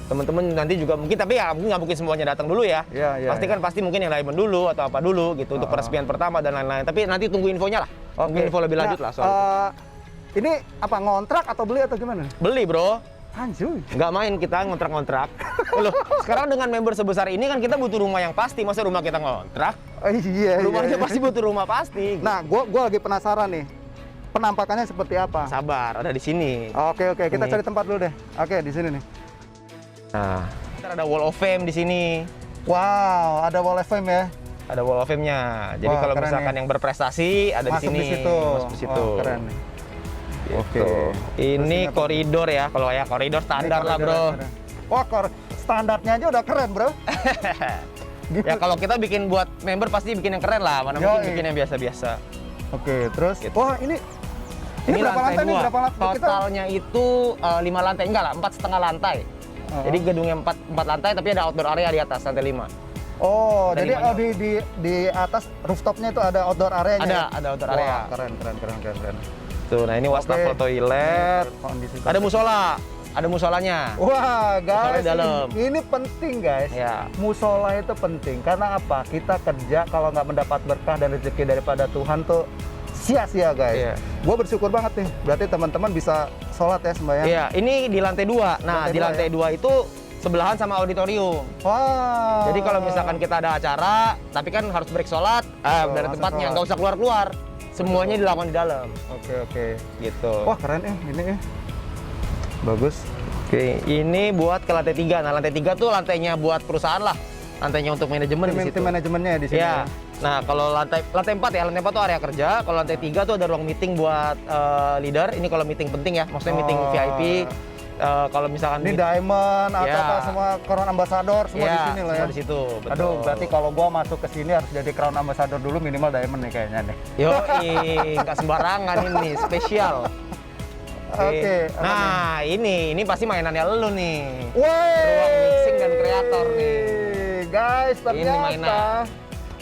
teman-teman nanti juga mungkin, tapi ya mungkin nggak mungkin semuanya datang dulu ya. Pasti mungkin yang diamond dulu atau apa dulu gitu untuk peresmian pertama dan lain-lain. Tapi nanti tunggu infonya lah. Mungkin info lebih lanjut lah soal itu. Ini apa, ngontrak atau beli atau gimana? Beli, bro. Anjuy. Nggak main kita ngontrak-ngontrak. Loh, sekarang dengan member sebesar ini kan kita butuh rumah yang pasti. Masa rumah kita ngontrak? Iya. Rumahnya pasti butuh rumah pasti. Nah, gua lagi penasaran nih. Penampakannya seperti apa? Sabar, ada di sini. Oke, kita cari tempat dulu deh. Oke, di sini nih. Nah, ntar ada wall of fame di sini. Wow, ada wall of fame ya? Ada wall of fame-nya. Jadi kalau misalkan yang berprestasi ada masuk di sini. Di situ. Masuk di situ. Keren nih. Gitu. Oke. Ini koridor ya. Kalau ya koridor standar lah, bro. Wah, standarnya aja udah keren, bro. Ya kalau kita bikin buat member pasti bikin yang keren lah. Mana mungkin bikin yang biasa-biasa. Oke, terus. Gitu. Wah, ini berapa lantai nih? Berapa lantai? Totalnya itu 5 lantai, enggak lah, 4,5 lantai. Jadi gedungnya 4 lantai, tapi ada outdoor area di atas, lantai 5. Oh, jadi di atas rooftopnya itu ada outdoor area-nya? Ada outdoor area. Keren. Tuh, nah ini wastafel toilet. Ada musola, ada musolanya. Wah, guys, dalam. Ini penting, guys. Ya. Musola itu penting, karena apa? Kita kerja kalau nggak mendapat berkah dan rezeki daripada Tuhan tuh sia-sia, guys. Iya. Gue bersyukur banget nih, berarti teman-teman bisa sholat ya sembahyang. Iya, ini di lantai 2. Nah, di lantai 2 itu sebelahan sama auditorium. Wah. Jadi kalau misalkan kita ada acara, tapi kan harus break sholat, dari tempatnya, nggak usah keluar-keluar. Semuanya dilakukan di dalam. Oke. Gitu. Wah, keren ini ya. Bagus. Oke, ini buat ke lantai 3. Nah, lantai 3 tuh lantainya buat perusahaan lah. Lantainya untuk manajemen di situ. Tim manajemennya di sini. Ya. Nah, kalau lantai 4 ya, lantai 4 tuh area kerja. Kalau lantai 3 tuh ada ruang meeting buat leader. Ini kalau meeting penting ya, maksudnya meeting VIP. Kalau misalkan ini diamond atau apa semua crown ambassador semua di sini lah ya. Semua di situ. Betul. Aduh, berarti kalau gua masuk ke sini harus jadi crown ambassador dulu, minimal diamond nih kayaknya nih. Yoi, nggak sembarangan ini, spesial. Oke. Nah, ini pasti mainannya lu nih. Woi. Ruang mixing dan kreator nih. Guys, Ini mainan. ternyata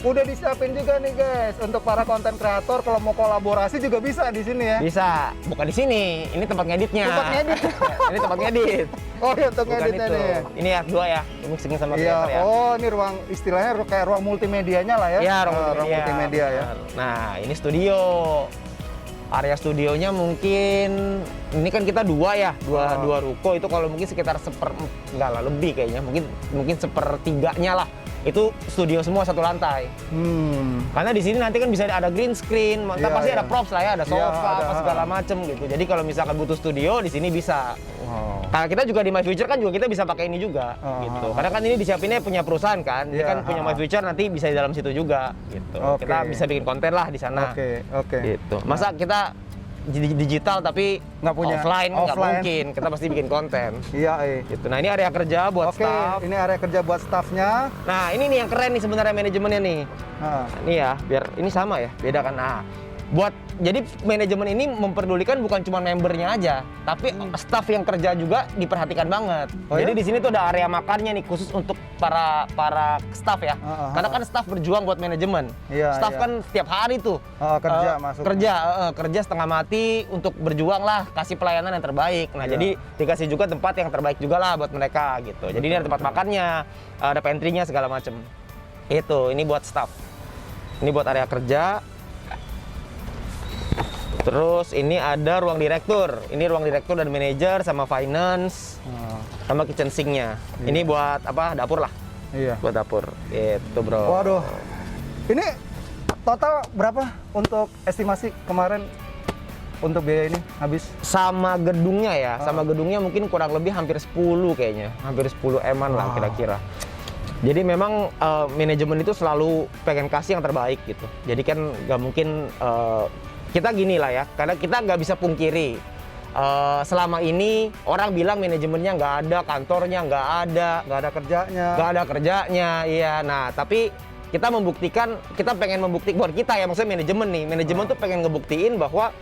udah disiapin juga nih, guys, untuk para konten kreator kalau mau kolaborasi juga bisa di sini ya. Bisa. Bukan di sini. Ini tempat ngeditnya. Tempat ngedit. Ini tempat ngedit. Oh iya, untuk Bukan ngeditnya itu. nih. Ini R2 ya, mixing sama Iya. kreator ya. Oh, ini ruang istilahnya kayak ruang multimedianya lah ya. Iya, ruang multimedia ya. Nah, ini studio. Area studionya mungkin ini kan kita dua ruko, itu kalau mungkin sekitar enggak lah, lebih kayaknya, mungkin sepertiganya lah itu studio semua satu lantai. Karena di sini nanti kan bisa ada green screen, pasti ada props lah ya, ada sofa, apa segala macem gitu. Jadi kalau misalkan butuh studio di sini bisa. Karena kita juga di My Future kan juga kita bisa pakai ini juga gitu. Karena kan ini disiapinnya punya perusahaan kan, ini kan punya My Future, nanti bisa di dalam situ juga gitu. Kita bisa bikin konten lah di sana. Oke. Gitu. Masa kita digital tapi nggak punya offline nggak mungkin, kita pasti bikin konten. Iya. Gitu. Nah, ini area kerja buat staff. Ini area kerja buat staffnya. Nah, ini nih yang keren nih sebenarnya manajemennya nih. Nah, ini ya, biar ini sama ya, beda kan. Nah, jadi manajemen ini memperdulikan bukan cuma membernya aja, tapi staff yang kerja juga diperhatikan banget. Jadi di sini tuh ada area makannya nih khusus untuk para staff ya. Karena kan staff berjuang buat manajemen. Staff kan setiap hari tuh kerja setengah mati untuk berjuang lah, kasih pelayanan yang terbaik. Nah, jadi dikasih juga tempat yang terbaik juga lah buat mereka gitu. Jadi ini ada tempat makannya, ada pantry-nya segala macem. Ini buat staff. Ini buat area kerja. Terus ini ada ruang direktur. Ini ruang direktur dan manajer sama finance, sama kitchen sink-nya. Ini buat apa? Dapur lah. Iya. Buat dapur. Gitu, bro. Waduh. Ini total berapa untuk estimasi kemarin untuk biaya ini habis? Sama gedungnya ya, sama gedungnya mungkin kurang lebih hampir 10 kayaknya. Hampir 10 M-an lah kira-kira. Jadi memang manajemen itu selalu pengen kasih yang terbaik gitu. Jadi kan nggak mungkin kita gini lah ya, karena kita nggak bisa pungkiri selama ini orang bilang manajemennya nggak ada, kantornya nggak ada kerjanya, iya. Nah, tapi kita pengen membuktikan buat kita ya, maksudnya manajemen tuh pengen ngebuktiin bahwa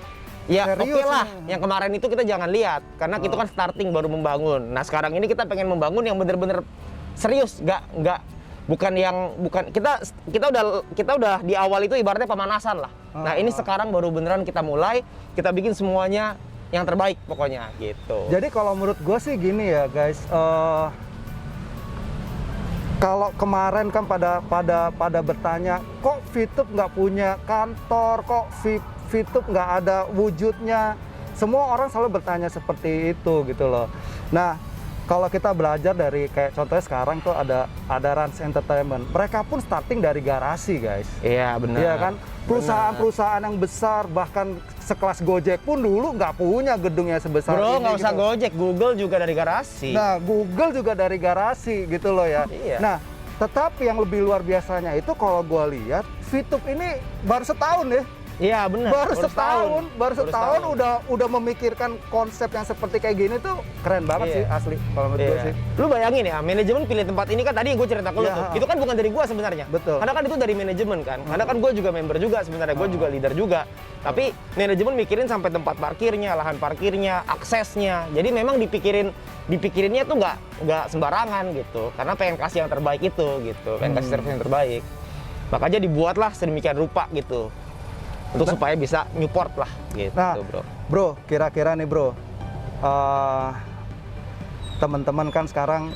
ya oke lah, yang kemarin itu kita jangan lihat, karena itu kan starting baru membangun. Nah, sekarang ini kita pengen membangun yang bener-bener serius, bukan kita udah di awal itu ibaratnya pemanasan lah. Nah, ini sekarang baru beneran kita mulai, kita bikin semuanya yang terbaik pokoknya gitu. Jadi kalau menurut gue sih gini ya guys, kalau kemarin kan pada bertanya, kok VTube nggak punya kantor, kok VTube nggak ada wujudnya. Semua orang selalu bertanya seperti itu gitu loh. Nah, kalau kita belajar dari kayak contohnya sekarang tuh ada Rans Entertainment. Mereka pun starting dari garasi, guys. Iya, benar. Iya kan? Perusahaan-perusahaan yang besar bahkan sekelas Gojek pun dulu nggak punya gedungnya sebesar ini. Bro, nggak usah gitu. Gojek, Google juga dari garasi. Nah, Google juga dari garasi gitu loh ya. Iya. Nah, tetapi yang lebih luar biasanya itu kalau gua lihat VTube ini baru setahun ya. Iya, benar. Baru setahun udah memikirkan konsep yang seperti kayak gini tuh keren banget Iya. sih asli kalau menurut gue Iya. sih. Lu bayangin ya, manajemen pilih tempat ini kan tadi gue cerita ke lu Iya, tuh. Itu kan bukan dari gua sebenarnya. Betul. Karena kan itu dari manajemen kan. Karena kan gue juga member juga sebenarnya, gue juga leader juga. Tapi manajemen mikirin sampai tempat parkirnya, lahan parkirnya, aksesnya. Jadi memang dipikirinnya tuh nggak sembarangan gitu. Karena pengen kasih yang terbaik itu gitu, pengen kasih service yang terbaik. Makanya dibuatlah sedemikian rupa gitu. Untuk supaya bisa Newport lah gitu, Nah, bro, kira-kira nih bro, teman-teman kan sekarang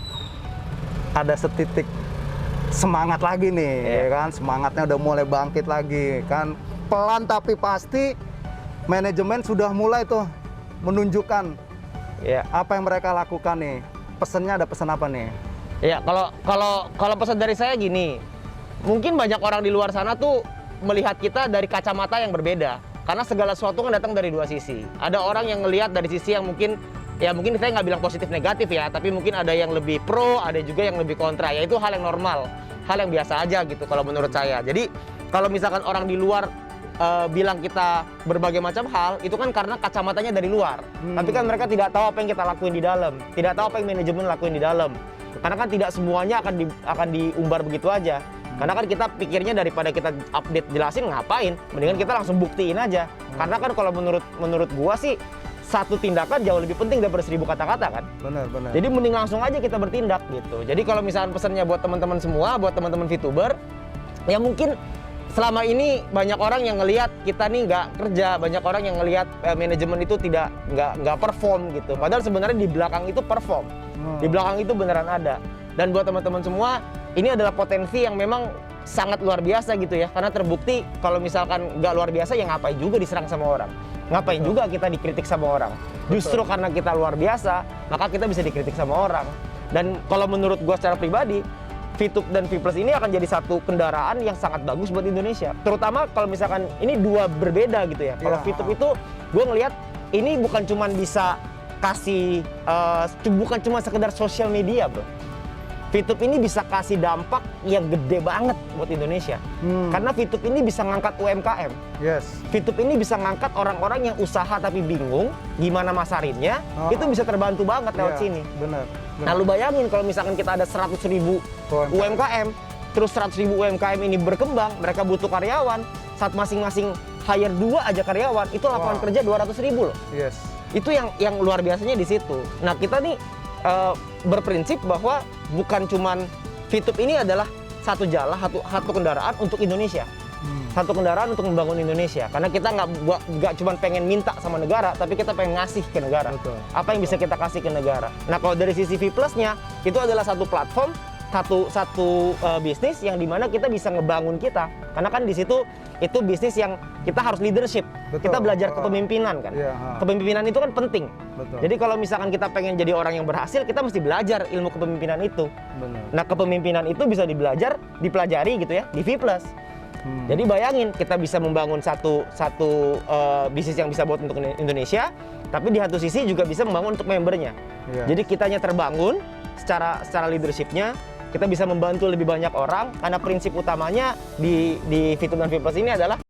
ada setitik semangat lagi nih, ya kan? Semangatnya udah mulai bangkit lagi, kan? Pelan tapi pasti manajemen sudah mulai tuh menunjukkan apa yang mereka lakukan nih. Pesennya ada pesan apa nih? Ya, kalau pesan dari saya gini, mungkin banyak orang di luar sana tuh melihat kita dari kacamata yang berbeda. Karena segala sesuatu kan datang dari dua sisi. Ada orang yang ngelihat dari sisi yang mungkin saya nggak bilang positif negatif ya, tapi mungkin ada yang lebih pro, ada juga yang lebih kontra. Ya itu hal yang normal, hal yang biasa aja gitu kalau menurut saya. Jadi kalau misalkan orang di luar bilang kita berbagai macam hal, itu kan karena kacamatanya dari luar. Tapi kan mereka tidak tahu apa yang kita lakuin di dalam, tidak tahu apa yang manajemen lakuin di dalam. Karena kan tidak semuanya akan diumbar begitu aja. Karena kan kita pikirnya daripada kita update jelasin ngapain, mendingan kita langsung buktiin aja. Karena kan kalau menurut gua sih satu tindakan jauh lebih penting daripada 1000 kata-kata kan. Benar. Jadi mending langsung aja kita bertindak gitu. Jadi kalau misalkan pesannya buat teman-teman semua, buat teman-teman VTuber, ya mungkin selama ini banyak orang yang ngelihat kita nih nggak kerja, banyak orang yang ngelihat manajemen itu nggak perform gitu. Padahal sebenarnya di belakang itu perform, di belakang itu beneran ada. Dan buat teman-teman semua, ini adalah potensi yang memang sangat luar biasa gitu ya. Karena terbukti kalau misalkan nggak luar biasa, ya ngapain juga diserang sama orang. Ngapain juga kita dikritik sama orang. Justru karena kita luar biasa, maka kita bisa dikritik sama orang. Dan kalau menurut gua secara pribadi, VTube dan V Plus ini akan jadi satu kendaraan yang sangat bagus buat Indonesia. Terutama kalau misalkan ini dua berbeda gitu ya. Kalau VTube itu, gua ngelihat ini bukan cuma bisa kasih, bukan cuma sekedar sosial media bro. VTube ini bisa kasih dampak yang gede banget buat Indonesia. Karena VTube ini bisa ngangkat UMKM. Yes. VTube ini bisa ngangkat orang-orang yang usaha tapi bingung gimana masarinnya, itu bisa terbantu banget lewat sini. Benar. Nah lu bayangin kalau misalkan kita ada 100.000 UMKM, terus 100.000 UMKM ini berkembang, mereka butuh karyawan, saat masing-masing hire 2 aja karyawan, itu lapangan kerja 200.000 loh. Yes. Itu yang luar biasanya di situ. Nah kita nih berprinsip bahwa bukan cuman VTube ini adalah satu jalan, satu kendaraan untuk Indonesia. Satu kendaraan untuk membangun Indonesia. Karena kita nggak cuma pengen minta sama negara, tapi kita pengen ngasih ke negara. Betul. Apa yang bisa kita kasih ke negara. Nah kalau dari sisi V Plus-nya, itu adalah satu platform, satu bisnis yang dimana kita bisa ngebangun kita. Karena kan di situ itu bisnis yang kita harus leadership. Betul. Kita belajar kepemimpinan kan. Kepemimpinan itu kan penting. Betul. Jadi kalau misalkan kita pengen jadi orang yang berhasil, kita mesti belajar ilmu kepemimpinan itu. Benar. Nah kepemimpinan itu bisa dipelajari gitu ya di V Plus. Jadi bayangin kita bisa membangun satu bisnis yang bisa buat untuk Indonesia, tapi di satu sisi juga bisa membangun untuk membernya. Jadi kitanya terbangun secara leadershipnya, kita bisa membantu lebih banyak orang karena prinsip utamanya di VTube dan V Plus ini adalah